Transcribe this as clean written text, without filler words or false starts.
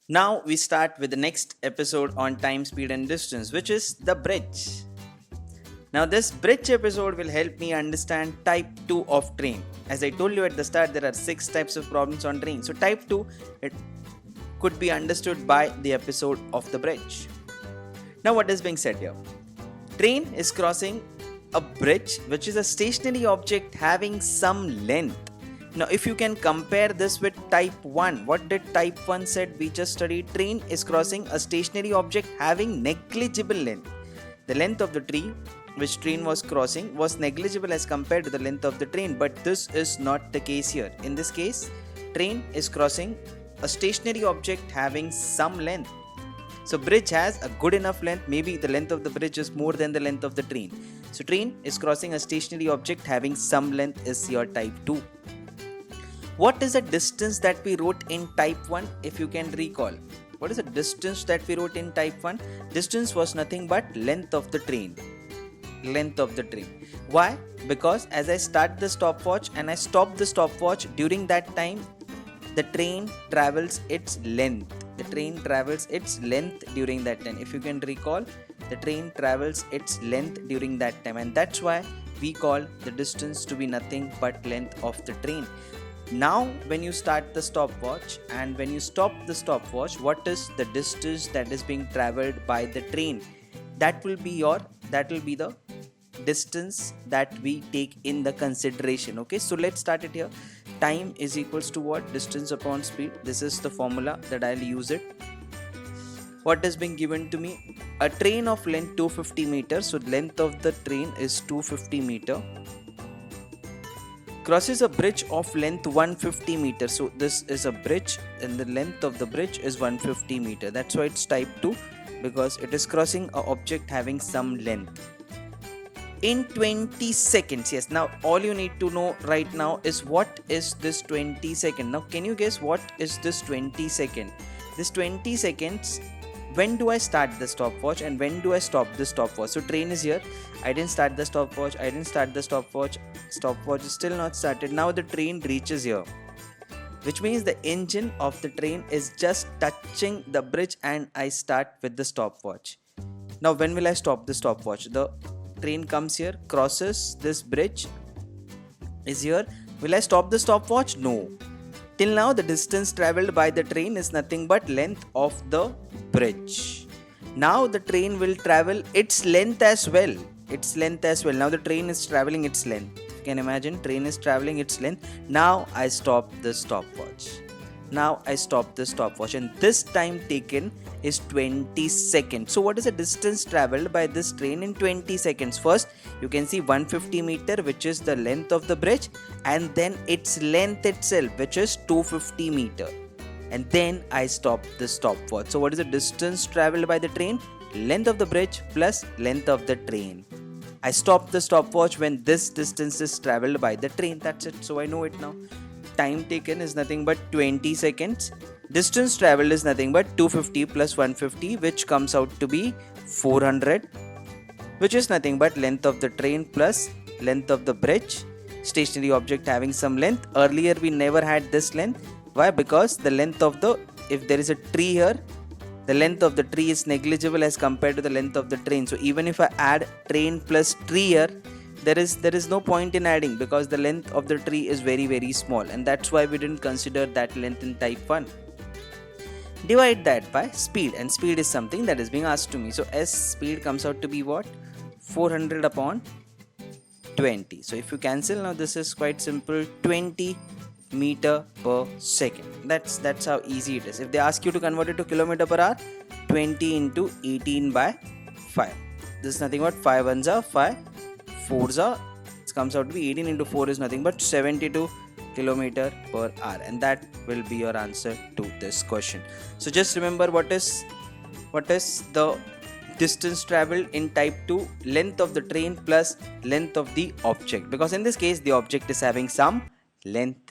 Now we start with the next episode on time, speed, and distance, which is the bridge. Now, this bridge episode will help me understand type 2 of train. As I told you at the start, there are 6 types of problems on train. So, type 2 it could be understood by the episode of the bridge. Now, what is being said here? Train is crossing a bridge which is a stationary object having some length. Now, if you can compare this with type 1, what did type 1 said? We just studied train is crossing a stationary object having negligible length. The length of the tree which train was crossing was negligible as compared to the length of the train, but this is not the case here. In this case, train is crossing a stationary object having some length. So bridge has a good enough length, maybe the length of the bridge is more than the length of the train. So train is crossing a stationary object having some length is your type 2. What is the distance that we wrote in type 1 if you can recall? What is the distance that we wrote in type 1? Distance was nothing but length of the train. Length of the train. Why? Because as I start the stopwatch and I stop the stopwatch, during that time the train travels its length. The train travels its length during that time. If you can recall, the train travels its length during that time, and that's why we call the distance to be nothing but length of the train. Now when you start the stopwatch and when you stop the stopwatch, what is the distance that is being traveled by the train? That will be the distance that we take in the consideration. Okay, so let's start it here. Time is equals to what? Distance upon speed. This is the formula that I'll use it. What is being given to me? A train of length 250 meters. So length of the train is 250 meter. Crosses a bridge of length 150 meters. So this is a bridge and the length of the bridge is 150 meter. That's why it's type 2, because it is crossing an object having some length. In 20 seconds, yes, now all you need to know right now is what is this 20 second. Now can you guess what is this 20 second? This 20 seconds, when do I start the stopwatch and when do I stop the stopwatch? So train is here, I didn't start the stopwatch, stopwatch is still not started. Now the train reaches here, which means the engine of the train is just touching the bridge and I start with the stopwatch. Now when will I stop the stopwatch? The train comes here, crosses this bridge, is here. Will I stop the stopwatch? No. Till now the distance travelled by the train is nothing but length of the bridge. Now the train will travel its length as well. Now the train is travelling its length. You can imagine, train is travelling its length. Now I stop the stopwatch. And this time taken is 20 seconds. So what is the distance travelled by this train in 20 seconds? First, you can see 150 meter, which is the length of the bridge, and then its length itself, which is 250 meter. And then I stop the stopwatch. So what is the distance travelled by the train? Length of the bridge plus length of the train. I stop the stopwatch when this distance is travelled by the train. That's it. So I know it now. Time taken is nothing but 20 seconds. Distance travelled is nothing but 250 plus 150, which comes out to be 400, which is nothing but length of the train plus length of the bridge. Stationary object having some length. Earlier we never had this length. Why? Because the length of the, if there is a tree here, the length of the tree is negligible as compared to the length of the train. So even if I add train plus tree here, there is no point in adding, because the length of the tree is very small, and that's why we didn't consider that length in type 1. Divide that by speed, and speed is something that is being asked to me. So S speed comes out to be what? 400 upon 20. So if you cancel, now this is quite simple, 20 meter per second. That's how easy it is. If they ask you to convert it to kilometer per hour, 20 into 18 by 5. This is nothing but 5 ones are 5, 4s are, it comes out to be 18 into 4 is nothing but 72 kilometer per hour, and that will be your answer to this question. So just remember, what is the distance traveled in type 2? Length of the train plus length of the object, because in this case the object is having some length